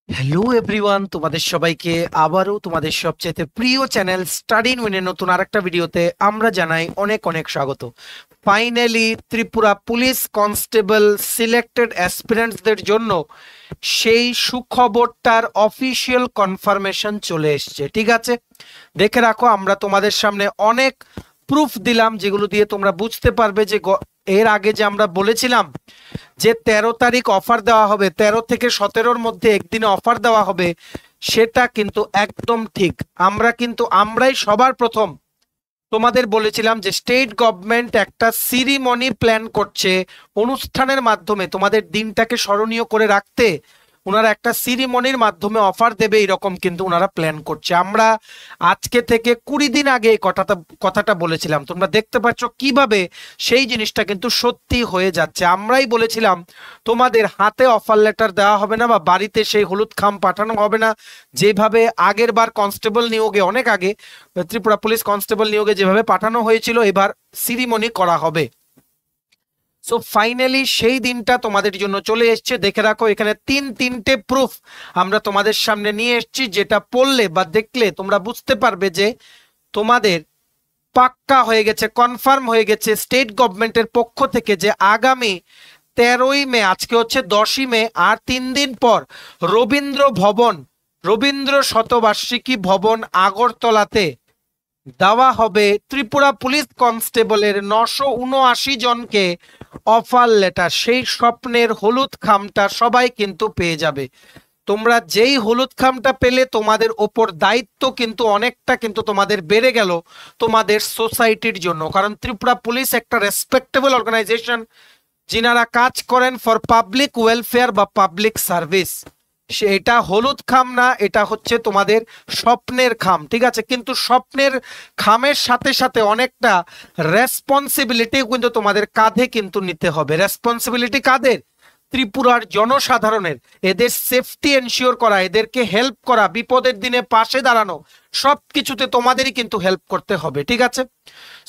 Hello everyone, তোমাদের সবাইকে আবারও তোমাদের সবচেয়ে প্রিয় চ্যানেল স্টাডি ইন উইনের নতুন আরেকটা ভিডিওতে আমরা জানাই অনেক অনেক স্বাগত। Finally Tripura police constable selected অ্যাসপিরেন্টসদের জন্য সেই সুখবরটার অফিসিয়াল কনফার্মেশন চলে এসছে। ঠিক আছে, দেখে রাখো, আমরা তোমাদের সামনে অনেক প্রুফ দিলাম যেগুলো দিয়ে তোমরা বুঝতে পারবে যে এর আগে যে আমরা বলেছিলাম যে 13 তারিখ অফার দেওয়া হবে, 13 থেকে 17-র মধ্যে একদিনে অফার দেওয়া হবে, সেটা কিন্তু একদম ঠিক। আমরাই সবার প্রথম তোমাদের বলেছিলাম যে স্টেট গভর্নমেন্ট একটা সিরিমনি প্ল্যান করছে, অনুষ্ঠানের মাধ্যমে তোমাদের দিনটাকে স্মরণীয় করে রাখতে ওনারা একটা সিরিমনির মাধ্যমে অফার দেবে, এরকম কিন্তু ওনারা প্ল্যান করছে। আমরা আজকে থেকে 20 দিন আগে এই কথাটা বলেছিলাম। তোমরা দেখতে পাচ্ছ কিভাবে সেই জিনিসটা কিন্তু সত্যি হয়ে যাচ্ছে। আমরাই বলেছিলাম তোমাদের হাতে অফার লেটার দেওয়া হবে না বা বাড়িতে সেই হলুদ খাম পাঠানো হবে না, যেভাবে আগের বার কনস্টেবল নিয়োগে, অনেক আগে ত্রিপুরা পুলিশ কনস্টেবল নিয়োগে যেভাবে পাঠানো হয়েছিল, এবার সিরিমনি করা হবে। সো ফাইনালি সেই দিনটা তোমাদের জন্য চলে এসছে। দেখে রাখো, এখানে তিনটে প্রুফ আমরা তোমাদের সামনে নিয়ে এসেছি, যেটা পড়লে বা দেখলে তোমরা বুঝতে পারবে যে তোমাদের পাক্কা হয়ে গেছে, কনফার্ম হয়ে গেছে স্টেট গভর্নমেন্টের পক্ষ থেকে যে আগামী 13ই মে, আজকে হচ্ছে 10ই মে, আর 3 দিন পর রবীন্দ্র শতবার্ষিকী ভবন আগরতলাতে দেওয়া হবে ত্রিপুরা পুলিশ কনস্টেবলের 979 জনকে অফার লেটার। সেই স্বপ্নের হলুদ খামটা সবাই কিন্তু পেয়ে যাবে। তোমরা যেই হলুদ খামটা পেলে তোমাদের ওপর দায়িত্ব কিন্তু অনেকটা কিন্তু তোমাদের বেড়ে গেল তোমাদের সোসাইটির জন্য। কারণ ত্রিপুরা পুলিশ একটা রেসপেক্টেবল অর্গানাইজেশন, যিনারা কাজ করেন ফর পাবলিক ওয়েলফেয়ার বা পাবলিক সার্ভিস। এটা হলুদ খাম না, এটা হচ্ছে তোমাদের স্বপ্নের খাম। ঠিক আছে, কিন্তু স্বপ্নের খামের সাথে সাথে অনেকটা রেসপন্সিবিলিটি কিন্তু তোমাদের কাঁধে কিন্তু নিতে হবে। রেসপন্সিবিলিটি কাদের? ত্রিপুরার জনসাধারণের। এদের সেফটি এনশিওর করা, এদেরকে হেল্প করা, বিপদের দিনে পাশে দাঁড়ানো, সব কিছুতে তোমাদেরই কিন্তু হেল্প করতে হবে। ঠিক আছে,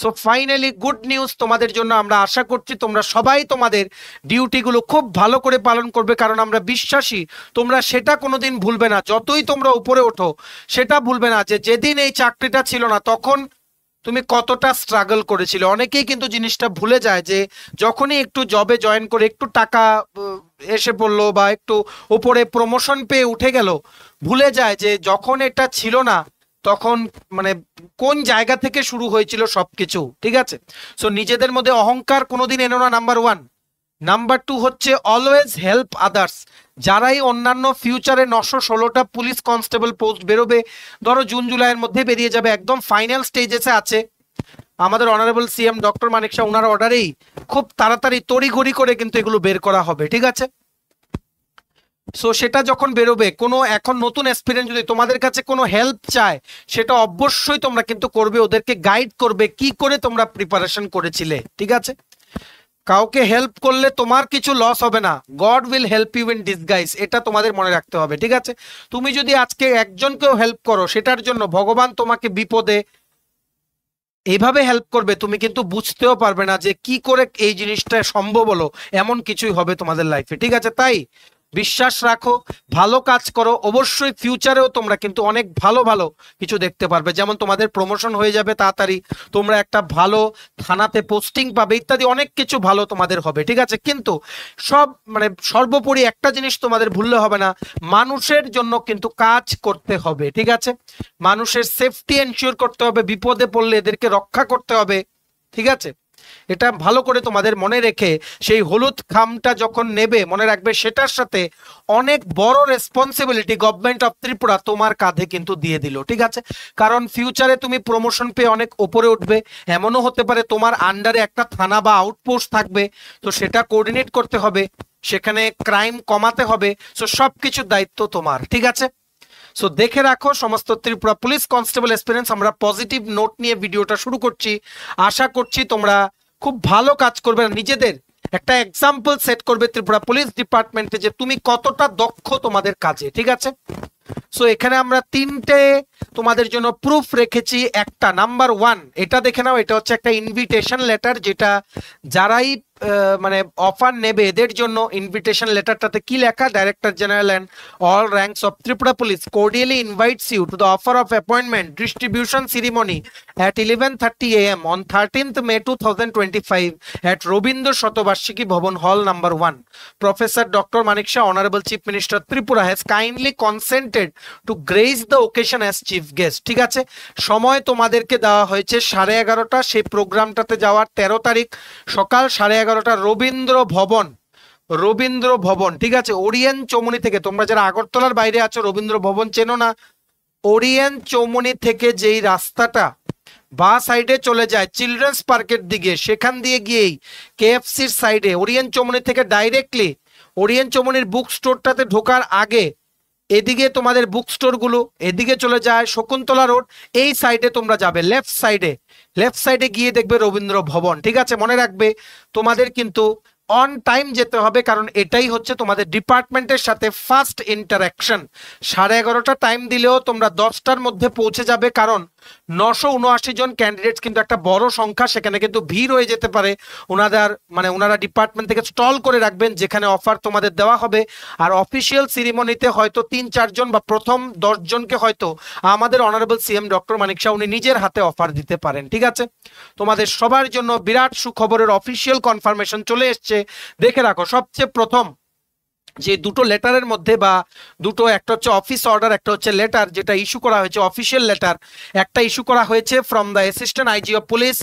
সো ফাইনালি গুড নিউজ তোমাদের জন্য। আমরা আশা করছি তোমরা সবাই তোমাদের ডিউটিগুলো খুব ভালো করে পালন করবে, কারণ আমরা বিশ্বাসী তোমরা সেটা কোনোদিন ভুলবে না। যতই তোমরা উপরে ওঠো, সেটা ভুলবে না যে যেদিন এই চাকরিটা ছিল না তখন তুমি কতটা স্ট্রাগল করেছিলে। অনেকেই কিন্তু জিনিসটা ভুলে যায় যে যখনই একটু জবে জয়েন করে একটু টাকা এসে পড়লো বা একটু উপরে প্রমোশন পেয়ে উঠে গেল, ভুলে যায় যে যখন এটা ছিল না তখন মানে কোন জায়গা থেকে শুরু হয়েছিল সবকিছু। ঠিক আছে, সো নিজেদের মধ্যে অহংকার কোনোদিন এনো না, নাম্বার 1। নাম্বার 2 হচ্ছে অলওয়েজ হেল্প আদার্স। যারাই অন্যান্য ফিউচারে 916টা পুলিশ কনস্টেবল পোস্ট বেরোবে, ধরো জুন জুলাইয়ের মধ্যে বেরিয়ে যাবে, একদম ফাইনাল স্টেজেসে আছে, আমাদের অনারেবল সিএম ডক্টর মানিক শাহ ওনার অর্ডারেই খুব তাড়াতাড়ি তড়িঘড়ি করে কিন্তু এগুলো বের করা হবে। ঠিক আছে, সো সেটা যখন বেরোবে, কোনো এখন নতুন এক্সপিরিয়েন্স যদি তোমাদের কাছে কোনো হেল্প চায়, সেটা অবশ্যই তোমরা কিন্তু করবে, ওদেরকে গাইড করবে কি করে তোমরা প্রিপারেশন করেছিলে। ঠিক আছে, কাউকে হেল্প করলে তোমার কিছু লস হবে না, God will help you in disguise, এটা তোমাদের মনে রাখতে হবে। ঠিক আছে, তুমি যদি আজকে একজনকেও হেল্প করো, সেটার জন্য ভগবান তোমাকে বিপদে এইভাবে হেল্প করবে, তুমি কিন্তু বুঝতেও পারবে না যে কি করে এই জিনিসটা সম্ভব হলো, এমন কিছুই হবে তোমাদের লাইফে। ঠিক আছে, তাই বিশ্বাস রাখো, ভালো কাজ করো, অবশ্যই ফিউচারেও তোমরা কিন্তু অনেক ভালো ভালো কিছু দেখতে পারবে। যেমন তোমাদের প্রমোশন হয়ে যাবে তাড়াতাড়ি, তোমরা একটা ভালো থানাতে পোস্টিং পাবে, ইত্যাদি অনেক কিছু ভালো তোমাদের হবে। ঠিক আছে, কিন্তু সব সর্বোপরি একটা জিনিস তোমাদের ভুললে হবে না, মানুষের জন্য কিন্তু কাজ করতে হবে। ঠিক আছে, মানুষের সেফটি এনশিওর করতে হবে, বিপদে পড়লে এদেরকে রক্ষা করতে হবে। ঠিক আছে, এটা ভালো করে তোমাদের মনে রেখে সেই হলুদ খামটা যখন নেবে, মনে রাখবে সেটার সাথে অনেক বড় রেসপন্সিবিলিটি গভর্নমেন্ট অফ ত্রিপুরা তোমার কাঁধে কিন্তু দিয়ে দিল। ঠিক আছে, কারণ ফিউচারে তুমি প্রমোশন পেয়ে অনেক উপরে উঠবে, এমনও হতে পারে তোমার আন্ডারে একটা থানা বা আউটপোস্ট থাকবে, তো সেটা কোঅর্ডিনেট করতে হবে, সেখানে ক্রাইম কমাতে হবে, সো সবকিছুর দায়িত্ব তোমার। ঠিক আছে, সো দেখে রাখো সমস্ত ত্রিপুরা পুলিশ কনস্টেবল এক্সপিরিয়েন্স। আমরা পজিটিভ নোট নিয়ে ভিডিওটা শুরু করছি, আশা করছি তোমরা খুব ভালো কাজ করবে, নিজেদের একটা এক্সাম্পল সেট করবে ত্রিপুরা পুলিশ ডিপার্টমেন্টে যে তুমি কতটা দক্ষ তোমাদের কাজে। ঠিক আছে, সো এখানে আমরা তিনটে তোমাদের জন্য প্রুফ রেখেছি। একটা নাম্বার 1, এটা দেখে নাও, এটা হচ্ছে একটা ইনভিটেশন লেটার, যেটা যারাই মানে অফার নেবে এদের জন্য ইনভিটেশন লেটারটাতে কি লেখা, director general and all ranks of Tripura police cordially invites you to the offer of appointment distribution ceremony at 11:30 a.m. on 13th May 2025 at Robindra Shatobarshiki Bhavan Hall number 1. Professor Dr. Manik Shah, Honorable Chief Minister Tripura, has kindly consented to grace the occasion as chief guest. ঠিক আছে, সময় তোমাদেরকে দেওয়া হয়েছে 11:30, সেই প্রোগ্রামটাতে যাওয়ার 13 তারিখ সকাল 11:30 রবীন্দ্র ভবন, ঠিক আছে, ওরিয়েন্ট চৌমুনি থেকে। তোমরা যারা আগরতলার বাইরে আছো রবীন্দ্র ভবন চেনো না, ওরিয়েন্ট চৌমুনি থেকে যেই রাস্তাটা বা সাইডে চলে যায় চিলড্রেন্স পার্কের দিকে, সেখান দিয়ে গিয়েই কেএফসির সাইডে ওরিয়েন্ট চৌমুনি থেকে ডাইরেক্টলি ওরিয়েন্ট চৌমুনির বুক স্টোরটাতে ঢোকার আগে এদিকে তোমাদের বুক স্টোর গুলো এদিকে চলে যায় শকুন্তলা রোড, এই সাইডে তোমরা যাবে লেফট সাইডে গিয়ে দেখবে রবীন্দ্র ভবন। ঠিক আছে, মনে রাখবে তোমাদের কিন্তু অন টাইম যেতে হবে, কারণ এটাই হচ্ছে তোমাদের ডিপার্টমেন্টের সাথে ফার্স্ট ইন্টারাকশন। 11:30 টাইম দিলেও তোমরা 10টার মধ্যে পৌঁছে যাবে, কারণ 979 জন ক্যান্ডিডেটস কিন্তু একটা বড় সংখ্যা, সেখানে কিন্তু ভিড় হয়ে যেতে পারে। ওনারা ডিপার্টমেন্ট থেকে স্টল করে রাখবেন যেখানে অফার তোমাদের দেওয়া হবে। আর অফিসিয়াল সিরিমনিতে হয়তো 3-4 জন বা প্রথম 10 জনকে হয়তো আমাদের অনারেবল সিএম ডক্টর মানিক শাহ উনি নিজের হাতে অফার দিতে পারেন। ঠিক আছে, তোমাদের সবার জন্য বিরাট সুখবরের অফিসিয়াল কনফার্মেশন চলে এসছে। দেখে রাখো, সবচেয়ে প্রথম যে দুটো লেটারের মধ্যে বা দুটো, একটা হচ্ছে অফিস অর্ডার, একটা হচ্ছে লেটার যেটা ইস্যু করা হয়েছে অফিসিয়াল লেটার। একটা ইস্যু করা হয়েছে from the assistant IG of police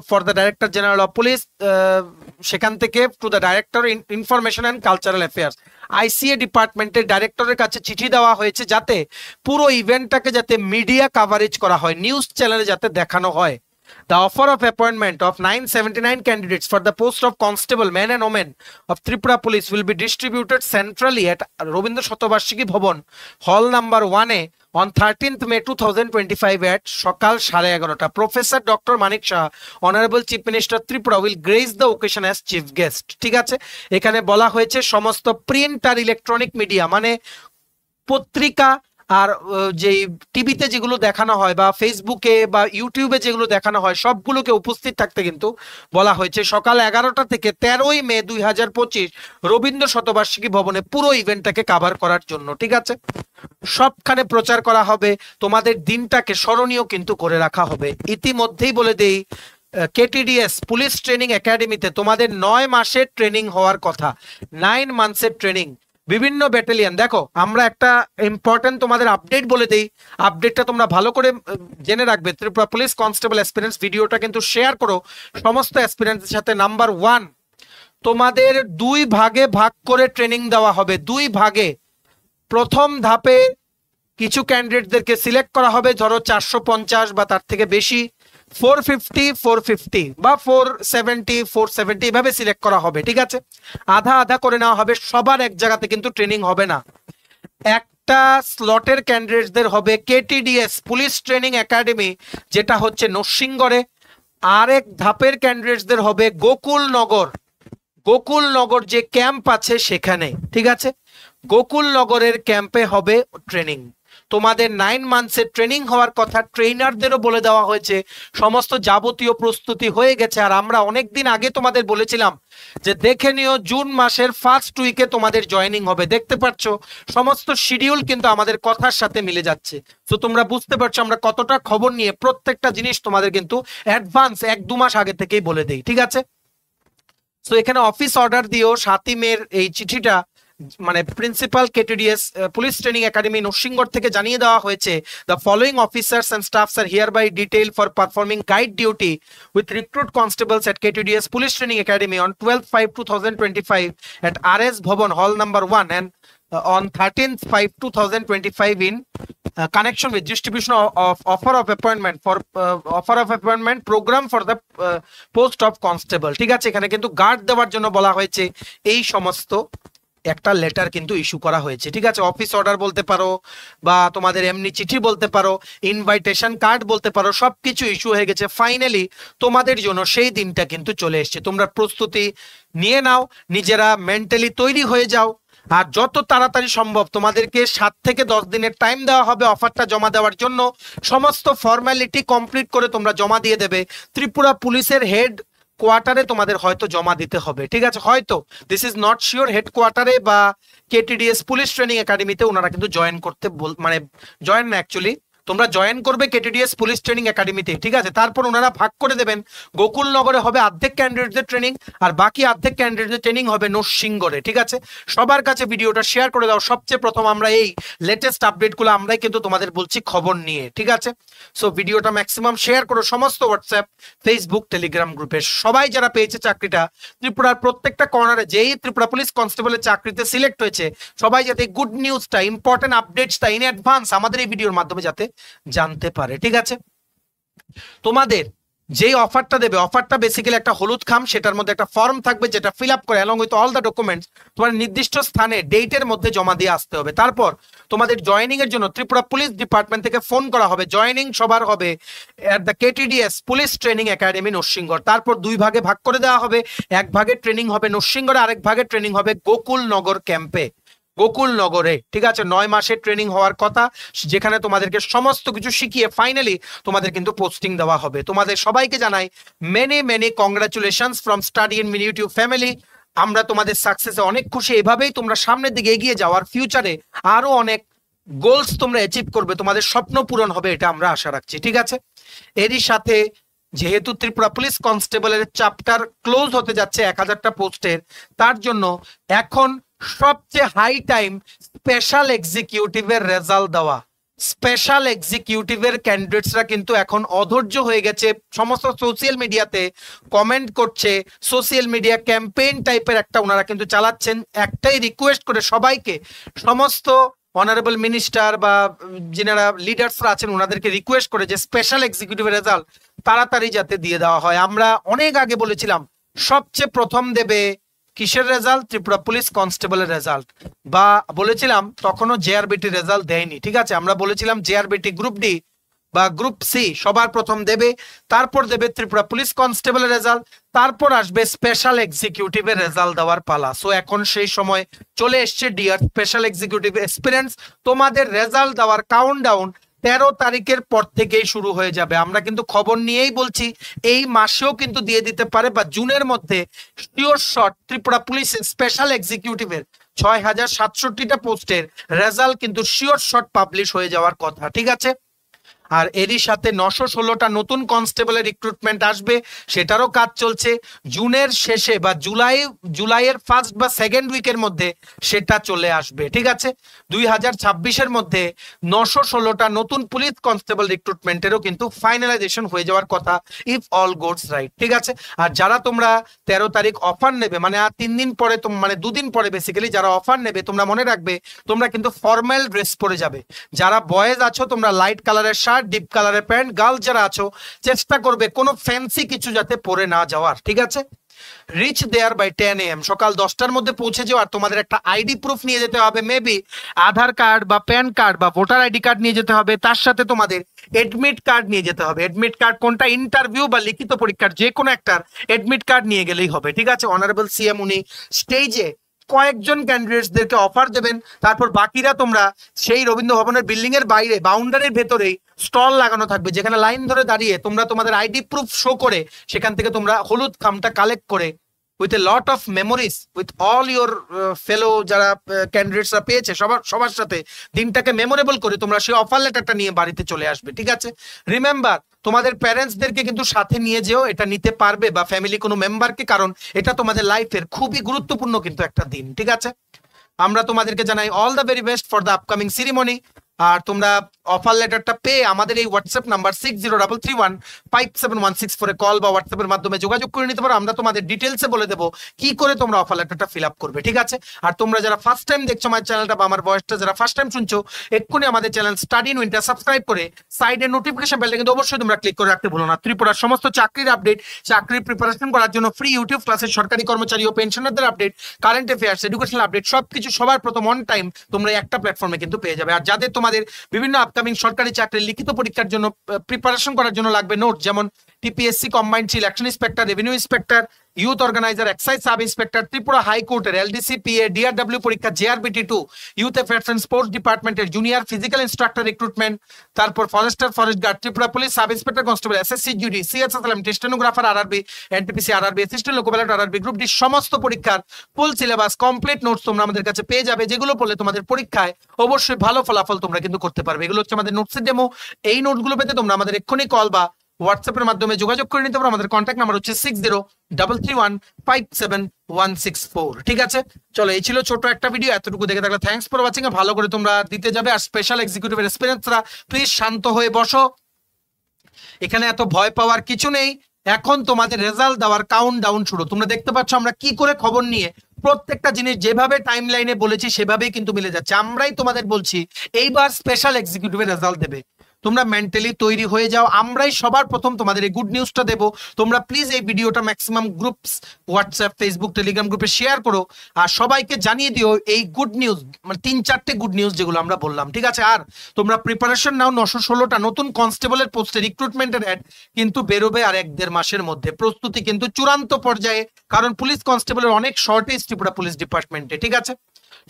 for the director general of police, সেখান থেকে to the director information and cultural affairs, আইসিএ ডিপার্টমেন্টের ডাইরেক্টরের কাছে চিঠি দেওয়া হয়েছে যাতে পুরো ইভেন্টটাকে যাতে মিডিয়া কাভারেজ করা হয়, নিউজ চ্যানেলে যাতে দেখানো হয়। The offer of appointment of 979 candidates for the post of constable men and women of Tripura Police will be distributed centrally at Robindra Shatobarshiki Bhavan, Hall number 1A on 13th May 2025 at সকাল 11:30. Professor Dr. Manik Shah, Honorable Chief Minister Tripura, will grace the occasion as chief guest. ঠিক আছে, এখানে বলা হয়েছে সমস্ত print আর electronic media, মানে পত্রিকা আর যে টিভিতে যেগুলো দেখানো হয় বা ফেসবুকে বা ইউটিউবে যেগুলো দেখানো হয় সবগুলোকে উপস্থিত থাকতে কিন্তু বলা হয়েছে সকাল 11টা থেকে 13ই মে 2025 রবীন্দ্র শতবার্ষিকী ভবনে পুরো ইভেন্টটাকে কভার করার জন্য। ঠিক আছে, সবখানে প্রচার করা হবে, তোমাদের দিনটাকে স্মরণীয় কিন্তু করে রাখা হবে। ইতিমধ্যেই বলে দেই, কেটিডিএস পুলিশ ট্রেনিং একাডেমিতে তোমাদের 9 মাসের ট্রেনিং হওয়ার কথা, 9 মান্থসের ট্রেনিং, বিভিন্ন ব্যাটালিয়ন। দেখো, আমরা একটা ইম্পর্টেন্ট তোমাদের আপডেট বলে দেই, আপডেটটা তোমরা ভালো করে জেনে রাখবে। ত্রিপুরা পুলিশ কনস্টেবল অ্যাসপিরেন্টস ভিডিওটা কিন্তু শেয়ার করো সমস্ত অ্যাসপিরেন্টসের সাথে। নাম্বার 1, তোমাদের 2 ভাগে ভাগ করে ট্রেনিং দেওয়া হবে, 2 ভাগে। প্রথম ধাপে কিছু ক্যান্ডিডেটদেরকে সিলেক্ট করা হবে, ধরো 450 বা তার থেকে বেশি, 450 বা 470 এভাবে সিলেক্ট করা হবে। ঠিক আছে, আধা আধা করে নেওয়া হবে, সবার এক জায়গাতে কিন্তু ট্রেনিং হবে না। একটা স্লটের ক্যান্ডিডেটদের হবে কেটিডিএস পুলিশ ট্রেনিং একাডেমি, যেটা হচ্ছে নরসিংগড়ে। আরেক ধাপের ক্যান্ডিডেটদের হবে গোকুলনগর যে ক্যাম্প আছে সেখানে। ঠিক আছে, গোকুলনগরের ক্যাম্পে হবে ট্রেনিং। তোমাদের 9 মান্থসের ট্রেনিং হওয়ার কথা, ট্রেনারদেরও বলে দেওয়া হয়েছে, সমস্ত যাবতীয় প্রস্তুতি হয়ে গেছে। আর আমরা অনেকদিন আগে তোমাদের বলেছিলাম যে দেখে নিও জুন মাসের ফার্স্ট উইকে তোমাদের জয়েনিং হবে। দেখতে পাচ্ছ সমস্ত শিডিউল কিন্তু আমাদের কথার সাথে মিলে যাচ্ছে। তো তোমরা বুঝতে পারছো আমরা কতটা খবর নিয়ে প্রত্যেকটা জিনিস তোমাদের কিন্তু অ্যাডভান্স 1-2 মাস আগে থেকেই বলে দেই। ঠিক আছে, তো এখানে অফিস অর্ডার দিও 7ই মের এই চিঠিটা, মানে principal KTDS police training academy Narsingarh থেকে জানিয়ে দেওয়া হয়েছে, the following officers and staffs are hereby detail for performing guide duty with recruit constables at KTDS police training academy on 12/5/2025 at RS Bhavan Hall number 1 and on 13/5/2025 in connection with distribution of offer of appointment program for the post of constable. ঠিক আছে, এখানে কিন্তু guard দেওয়ার জন্য বলা হয়েছে, এই সমস্ত একটা লেটার কিন্তু ইস্যু করা হয়েছে। ঠিক আছে, অফিস অর্ডার বলতে পারো বা তোমাদের এমনি চিঠি বলতে পারো, ইনভাইটেশন কার্ড বলতে পারো, সবকিছু ইস্যু হয়ে গেছে। ফাইনালি তোমাদের জন্য সেই দিনটা কিন্তু চলে এসেছে। তোমরা প্রস্তুতি নিয়ে নাও, নিজেরা মেন্টালি তৈরি হয়ে যাও। আর যত তাড়াতাড়ি সম্ভব তোমাদেরকে 7 থেকে 10 দিনের টাইম দেওয়া হবে অফারটা জমা দেওয়ার জন্য। সমস্ত ফর্মালিটি কমপ্লিট করে তোমরা জমা দিয়ে দেবে। ত্রিপুরা পুলিশের হেড কোয়ার্টারে তোমাদের হয়তো জমা দিতে হবে, ঠিক আছে, হয়তো, this is not sure. Head কোয়ার্টারে বা কেটিডিএস পুলিশ ট্রেনিং একাডেমিতে ওনারা কিন্তু জয়েন করতে মানে জয়েন না, অ্যাকচুয়ালি তোমরা জয়েন করবে কেটিডিএস পুলিশ ট্রেনিং একাডেমিতে, ঠিক আছে। তারপর ওনারা ভাগ করে দেবেন, গোকুলনগরে হবে অর্ধেক ক্যান্ডিডেটদের ট্রেনিং আর বাকি অর্ধেক ক্যান্ডিডেটদের ট্রেনিং হবে নরসিংগড়ে, ঠিক আছে। সবার কাছে ভিডিওটা শেয়ার করে দাও। সবচেয়ে প্রথম আমরা এই লেটেস্ট আপডেটগুলো আমরাই কিন্তু তোমাদের বলছি খবর নিয়ে, ঠিক আছে। সো ভিডিওটা ম্যাক্সিমাম শেয়ার করো সমস্ত হোয়াটসঅ্যাপ, ফেসবুক, টেলিগ্রাম গ্রুপে। সবাই যারা পেয়েছে চাকরিটা ত্রিপুরার প্রত্যেকটা কর্নারে, যেই ত্রিপুরা পুলিশ কনস্টেবলের চাকরিতে সিলেক্ট হয়েছে, সবাই যাতে গুড নিউজটা, ইম্পর্টেন্ট আপডেটসটা ইন অ্যাডভান্স আমাদের এই ভিডিওর মাধ্যমে যাতে জানতে পারে, ঠিক আছে। তোমাদের যেই অফারটা দেবে, অফারটা বেসিক্যালি একটা হলুদ খাম, সেটার মধ্যে একটা ফর্ম থাকবে যেটা ফিল আপ করে along with all the documents তোমার নির্দিষ্ট স্থানে ডেটের মধ্যে জমা দিয়ে আসতে হবে। তারপর তোমাদের জয়েনিং এর জন্য ত্রিপুরা পুলিশ ডিপার্টমেন্ট থেকে ফোন করা হবে। জয়েনিং সবার হবে at the KTDS police training academy Narsingarh. তারপর 2 ভাগে ভাগ করে দেওয়া হবে। এক ভাগে ট্রেনিং হবে নরসিংগড়ে, আরেক ভাগে ট্রেনিং হবে গোকুলনগর ক্যাম্পে, গোকুলনগরে, ঠিক আছে। 9 মাসের ট্রেনিং হওয়ার কথা, যেখানে তোমাদেরকে সমস্ত কিছু শিখিয়ে ফাইনালি তোমাদের কিন্তু পোস্টিং দেওয়া হবে। তোমাদের সবাইকে জানাই many many congratulations from study in mini YouTube family. আমরা তোমাদের সাকসেসে অনেক খুশি। এভাবেই তোমরা সামনের দিকে এগিয়ে যাওয়ার, ফিউচারে আরো অনেক গোলস তোমরা অ্যাচিভ করবে, তোমাদের স্বপ্ন পূরণ হবে, এটা আমরা আশা রাখছি, ঠিক আছে। এরই সাথে যেহেতু ত্রিপুরা পুলিশ কনস্টেবলের চ্যাপ্টার ক্লোজ হতে যাচ্ছে 1000টা পোস্টের, তার জন্য এখন সবচেয়ে হাই টাইম স্পেশাল এক্সিকিউটিভের রেজাল্ট দেওয়া। স্পেশাল এক্সিকিউটিভের ক্যান্ডিডেটসরা কিন্তু এখন অধৈর্য হয়ে গেছে, সমস্ত সোশ্যাল মিডিয়াতে কমেন্ট করছে, সোশ্যাল মিডিয়া ক্যাম্পেইন টাইপের একটা ওনারা কিন্তু চালাচ্ছেন। একটাই রিকোয়েস্ট করে সবাইকে, সমস্ত অনারেবল মিনিস্টার বা যারা লিডার্সরা আছেন ওনাদেরকে রিকোয়েস্ট করে যে স্পেশাল এক্সিকিউটিভের রেজাল্ট তাড়াতাড়ি যাতে দিয়ে দেওয়া হয়। আমরা অনেক আগে বলেছিলাম সবচেয়ে প্রথম দেবে কিসের রেজাল্ট? ত্রিপুরা পুলিশ কনস্টেবলের রেজাল্ট, বা বলেছিলাম তখনও জেআরবিটি রেজাল্ট দেয়নি, ঠিক আছে। আমরা বলেছিলাম জেআরবিটি গ্রুপ ডি বা গ্রুপ সি সবার প্রথম দেবে, তারপর দেবে ত্রিপুরা পুলিশ কনস্টেবলের রেজাল্ট, তারপর আসবে স্পেশাল এক্সিকিউটিভের রেজাল্ট দেওয়ার পালা। সো এখন সেই সময় চলে এসছে ডিয়ার স্পেশাল এক্সিকিউটিভ এক্সপিরিয়েন্স, তোমাদের রেজাল্ট দেওয়ার কাউন্টডাউন 13 তারিখের পর থেকেই শুরু হয়ে যাবে। আমরা কিন্তু খবর নিয়েই বলছি এই মাসেও কিন্তু দিয়ে দিতে পারে, বা জুনের মধ্যে sure shot Tripura police special এক্সিকিউটিভের 6067টা পোস্টের রেজাল্ট কিন্তু শিওর শট পাবলিশ হয়ে যাওয়ার কথা, ঠিক আছে। আর এরই সাথে 916টা নতুন কনস্টেবলের রিক্রুটমেন্ট আসবে, সেটারও কাজ চলছে। জুনের শেষে বা জুলাইয়ের ফার্স্ট বা সেকেন্ড উইকের মধ্যে সেটা চলে আসবে, ঠিক আছে। 2026-এর মধ্যে 916টা নতুন পুলিশ কনস্টেবল রিক্রুটমেন্টেরও কিন্তু ফাইনালাইজেশন হয়ে যাওয়ার কথা, ইফ অল গোস রাইট, ঠিক আছে। আর যারা তোমরা 13 তারিখ অফার নেবে, মানে আর 3 দিন পরে, মানে 2 দিন পরে বেসিক্যালি যারা অফার নেবে, তোমরা মনে রাখবে তোমরা কিন্তু ফর্মাল ড্রেস পরে যাবে। যারা বয়েজ আছো তোমরা লাইট কালারের শার্ট, ডিপ কালারের প্যান্ট, গার্লস যারা আছো চেষ্টা করবে কোনো ফ্যান্সি কিছু যাতে পরে না যাওয়ার, ঠিক আছে। রিচ দেয়ার বাই 10 AM, সকাল 10টার মধ্যে পৌঁছে যাও। আর তোমাদের একটা আইডি প্রুফ নিয়ে যেতে হবে, মেবি আধার কার্ড বা প্যান কার্ড বা ভোটার আইডি কার্ড নিয়ে যেতে হবে। তার সাথে তোমাদের এডমিট কার্ড নিয়ে যেতে হবে। এডমিট কার্ড কোনটা? ইন্টারভিউ বা লিখিত পরীক্ষার যে কোনো একটার এডমিট কার্ড নিয়ে গেলেই হবে, ঠিক আছে। অনারেবল সিএম উনি স্টেজে কয়েকজন ক্যান্ডিডেটসদেরকে অফার দেবেন, তারপর বাকিরা তোমরা সেই রবীন্দ্র ভবনের বিল্ডিং এর বাইরে বাউন্ডারির ভেতরেই স্টল লাগানো থাকবে, যেখানে লাইন ধরে দাঁড়িয়ে তোমরা তোমাদের আইডি প্রুফ শো করে সেখান থেকে তোমরা হলুদ খামটা কালেক্ট করে with a lot of memories with all your fellow যারা ক্যান্ডিডেটসরা পেয়েছে সবার সাথে দিনটাকে মেমোরেবল করে তোমরা সেই অফার লেটারটা নিয়ে বাড়িতে চলে আসবে, ঠিক আছে। রিমেম্বার, তোমাদের প্যারেন্টসদেরকে কিন্তু সাথে নিয়ে যেও, এটা নিতে পারবে, বা ফ্যামিলি কোনো মেম্বারকে, কারণ এটা তোমাদের লাইফের খুবই গুরুত্বপূর্ণ কিন্তু একটা দিন, ঠিক আছে। আমরা তোমাদেরকে জানাই all the very best for the upcoming ceremony. আর তোমরা অফার লেটারটা পেয়ে আমাদের এই হোয়াটসঅ্যাপ নাম্বার 6033157164 কল বা হোয়াটসঅ্যাপের মাধ্যমে যোগাযোগ করে নিতে পারো। আমরা তোমাদের ডিটেলসে বলে দেবো কি করে তোমরা অফার লেটারটা ফিল আপ করবে, ঠিক আছে। আর তোমরা যারা ফার্স্ট টাইম দেখছো আমার চ্যানেলটা বা আমার ভয়েসটা যারা ফার্স্ট টাইম শুনছো, এক্ষুনি আমাদের channel study in winter subscribe করে সাইডে নোটিফিকেশন বেলটা কিন্তু অবশ্যই তোমরা ক্লিক করে রাখতে ভুলো না। ত্রিপুরার সমস্ত চাকরির আপডেট, চাকরির প্রিপারেশন করার জন্য ফ্রি ইউটিউব ক্লাসের সরকারি কর্মচারী ও পেনশনারদের update, current affairs, educational update সবকিছু সবার প্রথম অন টাইম তোমরা একটা প্ল্যাটফর্মে কিন্তু পেয়ে যাবে। আর যাদের তোমাদের বিভিন্ন আপকামিং সরকারি চাকরির লিখিত পরীক্ষার জন্য প্রিপারেশন করার জন্য লাগবে নোট, যেমন TPSC combined selection inspector, revenue inspector, youth organiser, excise sub inspector, Tripura হাইকোর্টের এলডিসি পিএ, ডিআরডব্লিউ পরীক্ষা, JRBT 2, youth affairs and sports ডিপার্টমেন্টের জুনিয়র ফিজিক্যাল ইনস্ট্রাক্টর রিক্রুটমেন্ট, তারপর forester, forest guard, Tripura police sub inspector constable, SSC GD, CSSLM, stenographer RRB, NTPC RRB, assistant loco pilot RRB, group D সমস্ত পরীক্ষার full syllabus complete notes তোমরা আমাদের কাছে পেয়ে যাবে, যেগুলো পড়লে তোমাদের পরীক্ষায় অবশ্যই ভালো ফলাফল তোমরা কিন্তু করতে পারবে। এগুলো হচ্ছে আমাদের নোটসের ডেমো। এই নোটগুলো পেতে তোমরা আমাদের এক্ষুনি কল বা হোয়াটসঅ্যাপের মাধ্যমে যোগাযোগ করে নিতে পারো। আমাদের কন্ট্যাক্ট নাম্বার হচ্ছে 6033157164। ঠিক আছে, চলো এই ছিল ছোট একটা ভিডিও। এতটুকু দেখে থাকলে থ্যাঙ্কস ফর ওয়াচিং। ভালো করে তোমরা দিতে যাবে। আর স্পেশাল এক্সিকিউটিভ এক্সপিরিয়েন্সরা প্লিজ শান্ত হয়ে বসো, এখানে এত ভয় পাওয়ার কিছু নেই। এখন তোমাদের রেজাল্ট দেওয়ার কাউন্ট ডাউন শুরু। তোমরা দেখতে পাচ্ছ আমরা কি করে খবর নিয়ে প্রত্যেকটা জিনিস যেভাবে টাইম লাইনে বলেছি সেভাবেই কিন্তু মিলে যাচ্ছে। আমরাই তোমাদের বলছি এইবার স্পেশাল এক্সিকিউটিভের রেজাল্ট দেবে, তোমরা মেন্টালি তৈরি হয়ে যাও। আমরাই সবার প্রথম তোমাদের এই গুড নিউজটা দেবো। তোমরা প্লিজ এই ভিডিওটা maximum groups, WhatsApp, Facebook, Telegram গ্রুপে শেয়ার করো আর সবাইকে জানিয়ে দিও এই গুড নিউজ, মানে 3-4টে গুড নিউজ যেগুলো আমরা বললাম। ঠিক আছে, আর তোমরা প্রিপারেশন নাও। 916টা নতুন কনস্টেবলের পোস্টে রিক্রুটমেন্টের অ্যাড কিন্তু বেরোবে আর 1-1.5 মাসের মধ্যে। প্রস্তুতি কিন্তু চূড়ান্ত পর্যায়ে, কারণ পুলিশ কনস্টেবলের অনেক শর্টেজ ত্রিপুরা পুলিশ ডিপার্টমেন্টে। ঠিক আছে,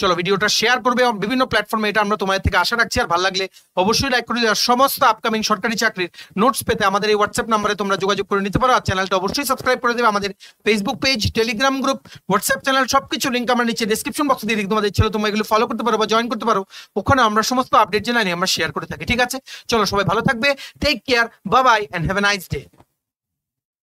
চলো ভিডিওটা শেয়ার করবে বিভিন্ন প্ল্যাটফর্মে, এটা আমরা তোমাদের থেকে আশা রাখছি। আর ভালো লাগলে অবশ্যই লাইক করে দিও। সমস্ত আপকামিং সরকারি চাকরির নোটস পেতে আমাদের এই হোয়াটসঅ্যাপ নাম্বারে তোমরা যোগাযোগ করে নিতে পারো। আর চ্যানেলটা অবশ্যই সাবস্ক্রাইব করে দেবে। আমাদের Facebook page, Telegram group, WhatsApp channel সবকিছু লিঙ্ক আমরা নিচে ডেসক্রিপশন বক্সে দিয়ে দিই। তোমাদের ছিল তোমরা এগুলো ফলো করতে পারো বা জয়েন করতে পারো। ওখানে আমরা সমস্ত আপডেট জানাই আমরা শেয়ার করে থাকি। ঠিক আছে, চলো সবাই ভালো থাকবে, take care, bye bye and have a nice day.